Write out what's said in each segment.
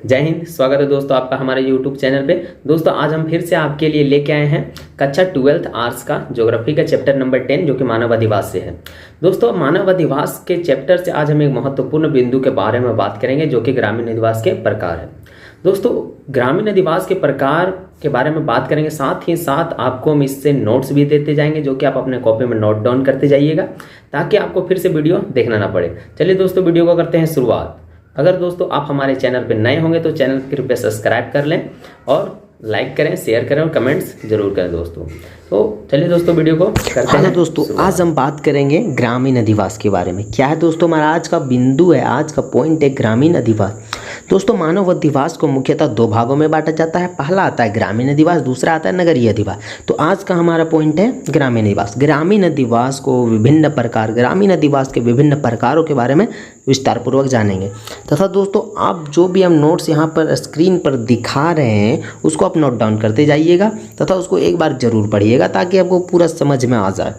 जय हिंद। स्वागत है दोस्तों आपका हमारे YouTube चैनल पे। दोस्तों आज हम फिर से आपके लिए लेके आए हैं कक्षा 12th आर्ट्स का ज्योग्राफी का चैप्टर नंबर 10 जो कि मानव अधिवास से है। दोस्तों मानव अधिवास के चैप्टर से आज हम एक महत्वपूर्ण बिंदु के बारे में बात करेंगे जो कि ग्रामीण अधिवास के प्रकार है। दोस्तों ग्रामीण अधिवास के प्रकार के बारे में बात करेंगे, साथ ही साथ आपको हम इससे नोट्स भी देते जाएंगे जो कि आप अपने कॉपी में नोट डाउन करते जाइएगा ताकि आपको फिर से वीडियो देखना ना पड़े। चलिए दोस्तों वीडियो को करते हैं शुरुआत। अगर दोस्तों आप हमारे चैनल पर नए होंगे तो चैनल को कृपया सब्सक्राइब कर लें और लाइक करें, शेयर करें और कमेंट्स जरूर करें दोस्तों। तो चलिए दोस्तों वीडियो को करते हैं दोस्तों आज हम बात करेंगे ग्रामीण अधिवास के बारे में। क्या है दोस्तों हमारा आज का बिंदु है, आज का पॉइंट है ग्रामीण अधिवास। दोस्तों मानव अधिवास को मुख्यतः दो भागों में बांटा जाता है। पहला आता है ग्रामीण अधिवास, दूसरा आता है नगरीय अधिवास। तो आज का हमारा पॉइंट है ग्रामीण अधिवास। ग्रामीण अधिवास को विभिन्न प्रकार, ग्रामीण अधिवास के विभिन्न प्रकारों के बारे में विस्तार पूर्वक जानेंगे। तथा दोस्तों आप जो भी हम नोट्स यहाँ पर स्क्रीन पर दिखा रहे हैं उसको आप नोट डाउन करते जाइएगा तथा उसको एक बार जरूर पढ़िएगा ताकि आपको पूरा समझ में आ जाए।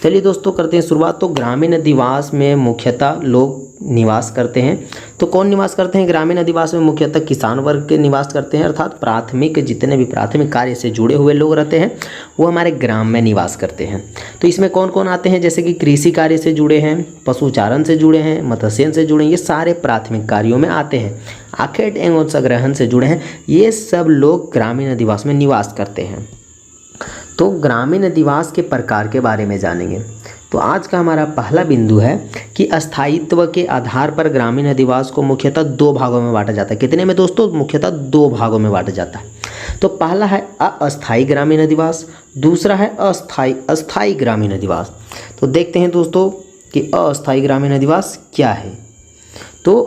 चलिए दोस्तों करते हैं शुरुआत। तो ग्रामीण अधिवास में मुख्यतः लोग निवास करते हैं। तो कौन निवास करते हैं ग्रामीण अधिवास में? मुख्यतः किसान वर्ग के निवास करते हैं, अर्थात प्राथमिक जितने भी प्राथमिक कार्य से जुड़े हुए लोग रहते हैं वो हमारे ग्राम में निवास करते हैं। तो इसमें कौन कौन आते हैं? जैसे कि कृषि कार्य से जुड़े हैं, पशुचारण से जुड़े हैं, मत्स्य से जुड़े हैं, ये सारे प्राथमिक कार्यों में आते हैं। आखेट एवं संग्रहण से जुड़े हैं, ये सब लोग ग्रामीण अधिवास में निवास करते हैं। तो ग्रामीण अधिवास के प्रकार के बारे में जानेंगे। तो आज का हमारा पहला बिंदु है कि अस्थायित्व के आधार पर ग्रामीण अधिवास को मुख्यतः दो भागों में बांटा जाता है। कितने में दोस्तों? मुख्यतः दो भागों में बांटा जाता है। तो पहला है अस्थायी ग्रामीण अधिवास, दूसरा है अस्थायी ग्रामीण अधिवास। तो देखते हैं दोस्तों कि अस्थायी ग्रामीण अधिवास क्या है। तो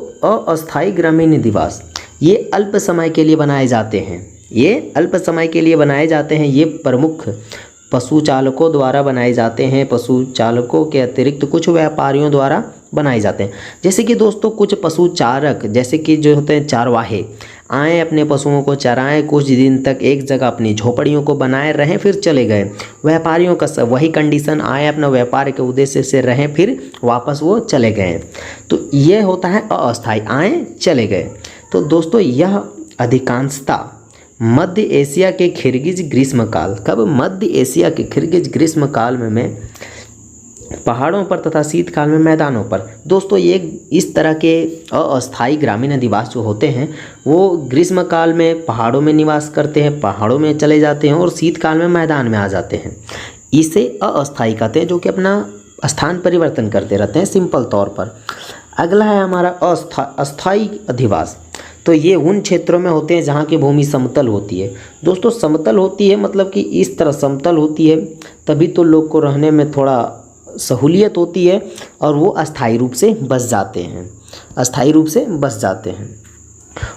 अस्थायी ग्रामीण अधिवास ये अल्प समय के लिए बनाए जाते हैं। ये अल्प समय के लिए बनाए जाते हैं। ये प्रमुख पशु चालकों द्वारा बनाए जाते हैं। पशु चालकों के अतिरिक्त कुछ व्यापारियों द्वारा बनाए जाते हैं। जैसे कि दोस्तों कुछ पशु चारक, जैसे कि जो होते हैं चारवाहे, आए अपने पशुओं को चराएं, कुछ दिन तक एक जगह अपनी झोपड़ियों को बनाए रहें, फिर चले गए। व्यापारियों का सब वही कंडीशन, आए अपना व्यापार के उद्देश्य से रहें, फिर वापस वो चले गए। तो ये होता है अस्थायी, आए चले गए। तो दोस्तों यह अधिकांशतः मध्य एशिया के खिरगिज ग्रीष्मकाल, कब? मध्य एशिया के खिरगिज ग्रीष्मकाल में पहाड़ों पर तथा शीतकाल में मैदानों पर। दोस्तों ये इस तरह के अस्थायी ग्रामीण अधिवास जो होते हैं वो ग्रीष्मकाल में पहाड़ों में निवास करते हैं, पहाड़ों में चले जाते हैं और शीतकाल में मैदान में आ जाते हैं। इसे अस्थायी कहते हैं, जो कि अपना स्थान परिवर्तन करते रहते हैं सिंपल तौर पर। अगला है हमारा अस्थायी अधिवास। तो ये उन क्षेत्रों में होते हैं जहाँ की भूमि समतल होती है। दोस्तों समतल होती है मतलब कि इस तरह समतल होती है, तभी तो लोग को रहने में थोड़ा सहूलियत होती है और वो अस्थायी रूप से बस जाते हैं, अस्थायी रूप से बस जाते हैं।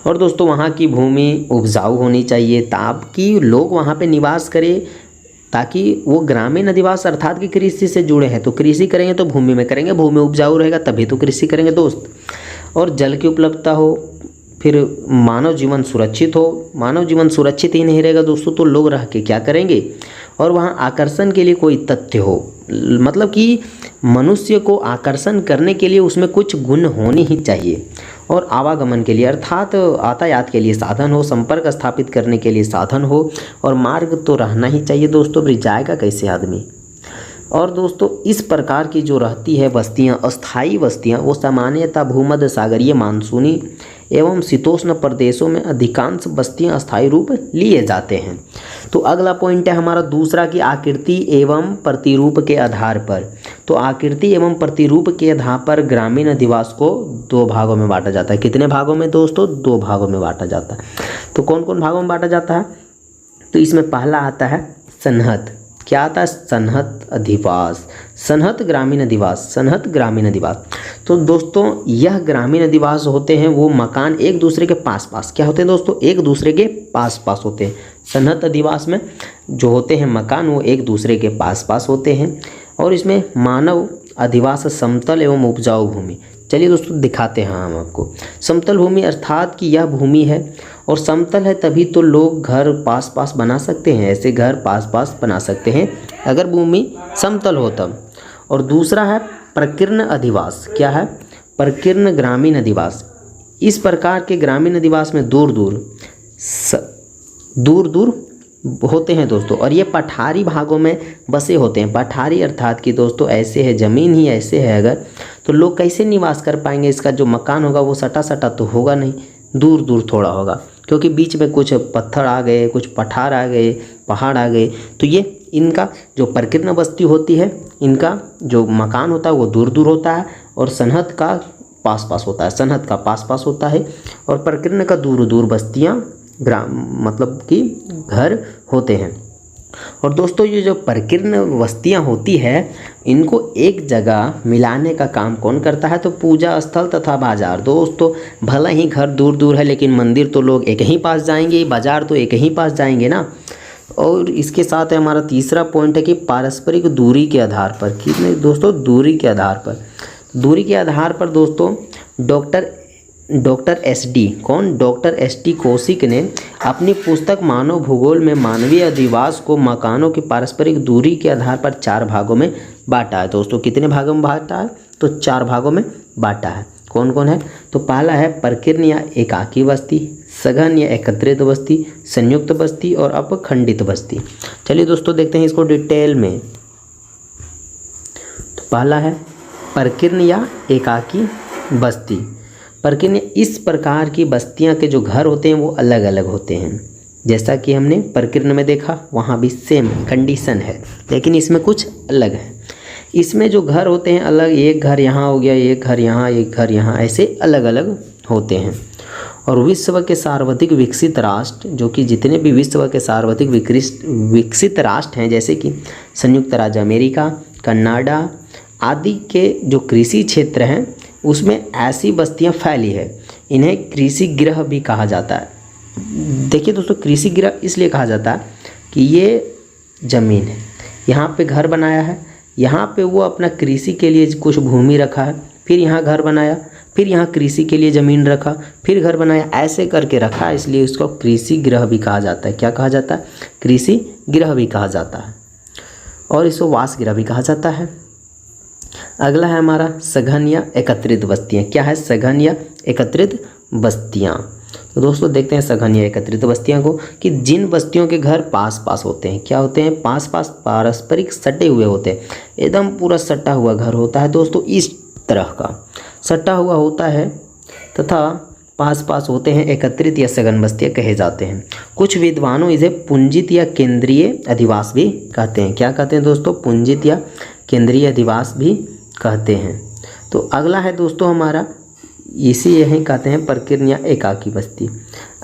और दोस्तों वहाँ की भूमि उपजाऊ होनी चाहिए ताकि लोग वहाँ पे निवास करें, ताकि वो ग्रामीण अधिवास अर्थात कि कृषि से जुड़े हैं। तो कृषि करेंगे तो भूमि में करेंगे, भूमि उपजाऊ रहेगा तभी तो कृषि करेंगे दोस्त। और जल की उपलब्धता हो, फिर मानव जीवन सुरक्षित हो। मानव जीवन सुरक्षित ही नहीं रहेगा दोस्तों तो लोग रह के क्या करेंगे। और वहाँ आकर्षण के लिए कोई तथ्य हो, मतलब कि मनुष्य को आकर्षण करने के लिए उसमें कुछ गुण होने ही चाहिए। और आवागमन के लिए अर्थात यातायात के लिए साधन हो, संपर्क स्थापित करने के लिए साधन हो और मार्ग तो रहना ही चाहिए दोस्तों, फिर जाएगा कैसे आदमी। और दोस्तों इस प्रकार की जो रहती है बस्तियां, अस्थायी बस्तियां, वो सामान्यतः भूमध्य सागरीय, मानसूनी एवं शीतोष्ण प्रदेशों में अधिकांश बस्तियां अस्थायी रूप लिए जाते हैं। तो अगला पॉइंट है हमारा दूसरा कि आकृति एवं प्रतिरूप के आधार पर। तो आकृति एवं प्रतिरूप के आधार पर ग्रामीण अधिवास को दो भागों में बांटा जाता है। कितने भागों में दोस्तों? दो भागों में बांटा जाता है। तो कौन कौन भागों में बांटा जाता है? तो इसमें पहला आता है सन्हत। क्या आता है? सन्हत अधिवास, सन्हत ग्रामीण अधिवास, सन्हत ग्रामीण अधिवास। तो दोस्तों यह ग्रामीण अधिवास होते हैं वो मकान एक दूसरे के पास पास, क्या होते हैं दोस्तों? एक दूसरे के पास पास होते हैं। सन्हत अधिवास में जो होते हैं मकान वो एक दूसरे के पास पास होते हैं। और इसमें मानव अधिवास समतल एवं उपजाऊ भूमि। चलिए दोस्तों दिखाते हैं हम आपको। समतल भूमि अर्थात कि यह भूमि है और समतल है तभी तो लोग घर पास पास बना सकते हैं, ऐसे घर पास पास बना सकते हैं अगर भूमि समतल हो तब। और दूसरा है प्रकीर्ण अधिवास। क्या है? प्रकीर्ण ग्रामीण अधिवास। इस प्रकार के ग्रामीण अधिवास में दूर दूर होते हैं दोस्तों, और ये पठारी भागों में बसे होते हैं। पठारी अर्थात कि दोस्तों ऐसे है, ज़मीन ही ऐसे है अगर, तो लोग कैसे निवास कर पाएंगे। इसका जो मकान होगा वो सटा सटा तो होगा नहीं, दूर दूर थोड़ा होगा, क्योंकि बीच में कुछ पत्थर आ गए, कुछ पठार आ गए, पहाड़ आ गए, तो ये इनका जो प्रकीर्ण बस्ती होती है, इनका जो मकान होता है वो दूर दूर होता है, और सनहत का पास पास होता है, सनहत का पास पास होता है, और प्रकीर्ण का दूर दूर बस्तियाँ ग्राम मतलब कि घर होते हैं। और दोस्तों ये जो प्रकीर्ण बस्तियां होती है, इनको एक जगह मिलाने का काम कौन करता है, तो पूजा स्थल तथा बाजार। दोस्तों भला ही घर दूर दूर है, लेकिन मंदिर तो लोग एक ही पास जाएंगे, बाजार तो एक ही पास जाएंगे ना। और इसके साथ है हमारा तीसरा पॉइंट है कि पारस्परिक दूरी के आधार पर, कितने दोस्तों, दूरी के आधार पर दोस्तों डॉक्टर एस डी कौशिक ने अपनी पुस्तक मानव भूगोल में मानवीय अधिवास को मकानों की पारस्परिक दूरी के आधार पर 4 भागों में बांटा है। दोस्तों कितने भागों में बांटा है, तो 4 भागों में बांटा है। कौन कौन है, तो पहला है प्रकीर्ण या एकाकी बस्ती, सघन या एकत्रित बस्ती, संयुक्त बस्ती और अपखंडित बस्ती। चलिए दोस्तों देखते हैं इसको डिटेल में। तो पहला है प्रकीर्ण या एकाकी बस्ती। प्रकीर्ण इस प्रकार की बस्तियां के जो घर होते हैं वो अलग अलग होते हैं, जैसा कि हमने प्रकीर्ण में देखा, वहाँ भी सेम कंडीशन है, लेकिन इसमें कुछ अलग है। इसमें जो घर होते हैं अलग, एक घर यहाँ हो गया, एक घर यहाँ, एक घर यहाँ, ऐसे अलग अलग होते हैं। और विश्व के सर्वाधिक विकसित राष्ट्र, जो कि जितने भी विश्व के सर्वाधिक विकसित राष्ट्र हैं, जैसे कि संयुक्त राज्य अमेरिका, कनाडा आदि के जो कृषि क्षेत्र हैं, उसमें ऐसी बस्तियां फैली है। इन्हें कृषि गृह भी कहा जाता है। देखिए दोस्तों, कृषि गृह इसलिए कहा जाता है कि ये ज़मीन है, यहाँ पे घर बनाया है, यहाँ पे वो अपना कृषि के लिए कुछ भूमि रखा है, फिर यहाँ घर बनाया, फिर यहाँ कृषि के लिए ज़मीन रखा, फिर घर बनाया, ऐसे करके रखा, इसलिए उसको कृषि गृह भी कहा जाता है। क्या कहा जाता है, कृषि गृह भी कहा जाता है, और इसको वास गृह भी कहा जाता है। अगला है हमारा सघन या एकत्रित बस्तियां। क्या है सघन या एकत्रित बस्तियां, तो दोस्तों देखते हैं सघन या एकत्रित बस्तियां को, कि जिन बस्तियों के घर पास पास होते हैं, क्या होते हैं, पास पास पारस्परिक सटे हुए होते हैं, एकदम पूरा सटा हुआ घर होता है दोस्तों, इस तरह का सटा हुआ होता है, तथा पास पास होते हैं, एकत्रित या सघन बस्तियां कहे जाते हैं। कुछ विद्वानों इसे पुंजित या केंद्रीय अधिवास भी कहते हैं। क्या कहते हैं दोस्तों, पुंजित या केंद्रीय अधिवास भी कहते हैं। तो अगला है दोस्तों हमारा, इसी यही कहते हैं प्रकीर्ण या एकाकी बस्ती।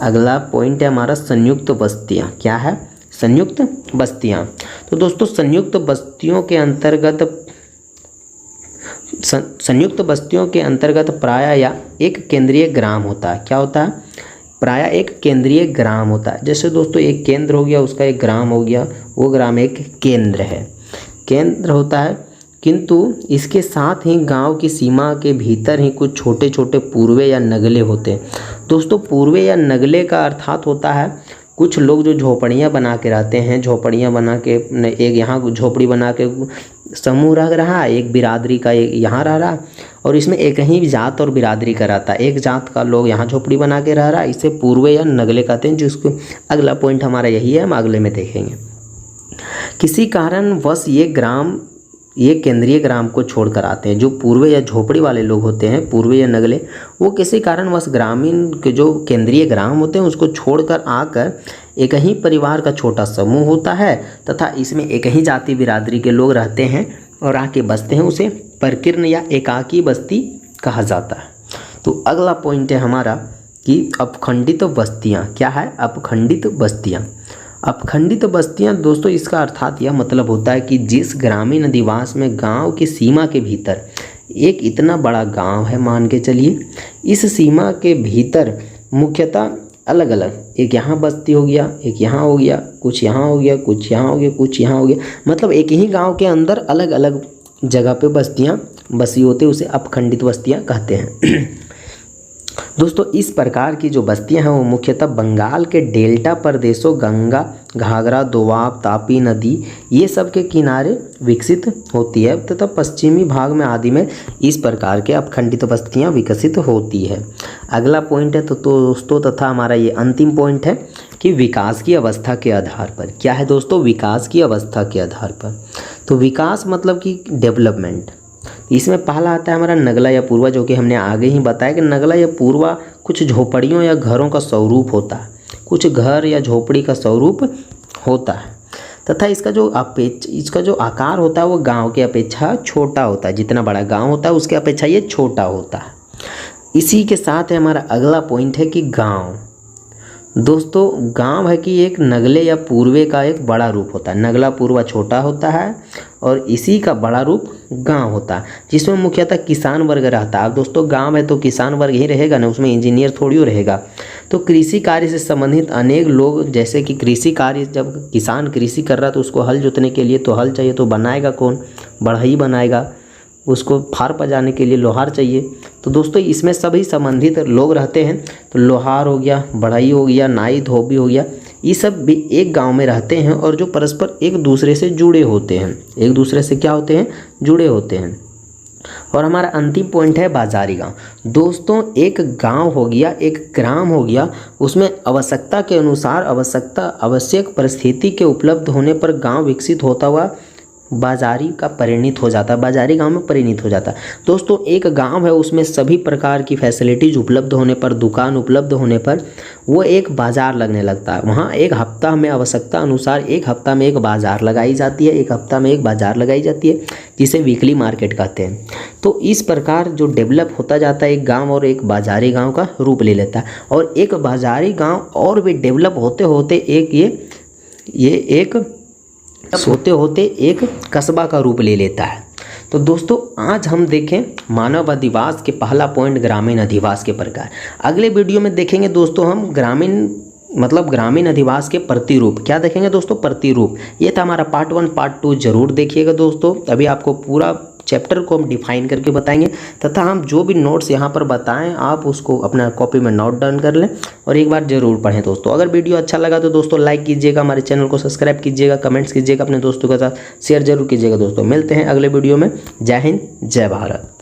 अगला पॉइंट है हमारा संयुक्त बस्तियां। क्या है, संयुक्त बस्तियां। तो दोस्तों संयुक्त बस्तियों के अंतर्गत प्रायः या एक केंद्रीय ग्राम होता है। क्या होता है, प्रायः एक केंद्रीय ग्राम होता है। जैसे दोस्तों एक केंद्र हो गया, उसका एक ग्राम हो गया, वो ग्राम एक केंद्र है, केंद्र होता है। किंतु इसके साथ ही गांव की सीमा के भीतर ही कुछ छोटे छोटे पूर्वे या नगले होते हैं। दोस्तों पूर्वे या नगले का अर्थात होता है कुछ लोग जो झोपड़ियाँ बना के रहते हैं, झोपड़ियाँ बना के एक यहाँ झोपड़ी बना के समूह रह रहा है, एक बिरादरी का एक यहाँ रह रहा, और इसमें एक ही जात और बिरादरी का रहता है, एक जात का लोग यहाँ झोपड़ी बना के रह रहा है, इसे पूर्वे या नगले कहते हैं। जिसको अगला पॉइंट हमारा यही है, हम अगले में देखेंगे। किसी कारणवश ये केंद्रीय ग्राम को छोड़कर आते हैं। जो पूर्वे या झोपड़ी वाले लोग होते हैं, पूर्वे या नगले, वो किसी कारणवश ग्रामीण के जो केंद्रीय ग्राम होते हैं उसको छोड़कर आकर एक ही परिवार का छोटा समूह होता है, तथा इसमें एक ही जाति बिरादरी के लोग रहते हैं और आके बसते हैं, उसे प्रकीर्ण या एकाकी बस्ती कहा जाता है। तो अगला पॉइंट है हमारा कि अपखंडित बस्तियाँ। क्या है, अपखंडित बस्तियाँ। अपखंडित बस्तियां दोस्तों, इसका अर्थात यह मतलब होता है कि जिस ग्रामीण अधिवास में गांव की सीमा के भीतर एक इतना बड़ा गांव है, मान के चलिए, इस सीमा के भीतर मुख्यतः अलग अलग, एक यहाँ बस्ती हो गया, एक यहाँ हो गया, कुछ यहाँ हो गया, कुछ यहाँ हो गया, कुछ यहाँ हो गया, मतलब एक ही गांव के अंदर अलग अलग जगह पे बस्तियाँ बसी होती है, उसे अपखंडित बस्तियाँ कहते हैं। दोस्तों इस प्रकार की जो बस्तियां हैं वो मुख्यतः बंगाल के डेल्टा प्रदेशों, गंगा, घाघरा, दोआब, तापी नदी ये सब के किनारे विकसित होती है तथा पश्चिमी भाग में आदि में इस प्रकार के अपखंडित बस्तियां विकसित होती है। अगला पॉइंट है तो दोस्तों तथा हमारा ये अंतिम पॉइंट है कि विकास की अवस्था के आधार पर। क्या है दोस्तों? विकास की अवस्था के आधार पर। तो विकास मतलब कि डेवलपमेंट। इसमें पहला आता है हमारा नगला या पूर्वा, जो कि हमने आगे ही बताया कि नगला या पूर्वा कुछ झोपड़ियों या घरों का स्वरूप होता है, कुछ घर या झोपड़ी का स्वरूप होता है तथा इसका जो आकार होता है वो गांव की अपेक्षा छोटा होता है। जितना बड़ा गांव होता है उसके अपेक्षा ये छोटा होता है। इसी के साथ है हमारा अगला पॉइंट है कि गांव। दोस्तों गांव है कि एक नगले या पूर्वे का एक बड़ा रूप होता है। नगला पूर्वा छोटा होता है और इसी का बड़ा रूप गांव होता है, जिसमें मुख्यतः किसान वर्ग रहता है। अब दोस्तों गांव है तो किसान वर्ग ही रहेगा ना, उसमें इंजीनियर थोड़ी हो रहेगा। तो कृषि कार्य से संबंधित अनेक लोग, जैसे कि कृषि कार्य, जब किसान कृषि कर रहा है तो उसको हल जोतने के लिए तो हल चाहिए, तो बनाएगा कौन? बढ़ई बनाएगा। उसको फार पजाने के लिए लोहार चाहिए। तो दोस्तों इसमें सभी संबंधित लोग रहते हैं। तो लोहार हो गया, बढ़ई हो गया, नाई, धोबी हो गया, ये सब भी एक गांव में रहते हैं और जो परस्पर एक दूसरे से जुड़े होते हैं। एक दूसरे से क्या होते हैं? जुड़े होते हैं। और हमारा अंतिम पॉइंट है बाजारी गांव। दोस्तों एक गांव हो गया, एक ग्राम हो गया, उसमें आवश्यकता के अनुसार आवश्यक परिस्थिति के उपलब्ध होने पर गांव विकसित होता हुआ बाजारी का परिणित हो जाता है, बाजारी गांव में परिणित हो जाता है। दोस्तों एक गांव है, उसमें सभी प्रकार की फैसिलिटीज उपलब्ध होने पर, दुकान उपलब्ध होने पर वो एक बाज़ार लगने लगता है। वहाँ एक हफ्ता में आवश्यकता अनुसार एक हफ्ता में एक बाज़ार लगाई जाती है, एक हफ्ता में एक बाज़ार लगाई जाती है, जिसे वीकली मार्केट कहते हैं। तो इस प्रकार जो डेवलप होता जाता है एक गाँव और एक बाजारी गाँव का रूप ले लेता है। और एक बाजारी गाँव और भी डेवलप होते होते एक कस्बा का रूप ले लेता है। तो दोस्तों आज हम देखें मानव अधिवास के पहला पॉइंट ग्रामीण अधिवास के प्रकार। अगले वीडियो में देखेंगे दोस्तों हम ग्रामीण अधिवास के प्रतिरूप। क्या देखेंगे दोस्तों? प्रतिरूप। ये था हमारा पार्ट 1। पार्ट 2 जरूर देखिएगा दोस्तों। अभी आपको पूरा चैप्टर को हम डिफाइन करके बताएंगे तथा हम जो भी नोट्स यहाँ पर बताएं आप उसको अपना कॉपी में नोट डाउन कर लें और एक बार जरूर पढ़ें दोस्तों। अगर वीडियो अच्छा लगा तो दोस्तों लाइक कीजिएगा, हमारे चैनल को सब्सक्राइब कीजिएगा, कमेंट्स कीजिएगा, अपने दोस्तों के साथ शेयर जरूर कीजिएगा दोस्तों। मिलते हैं अगले वीडियो में। जय हिंद, जय भारत।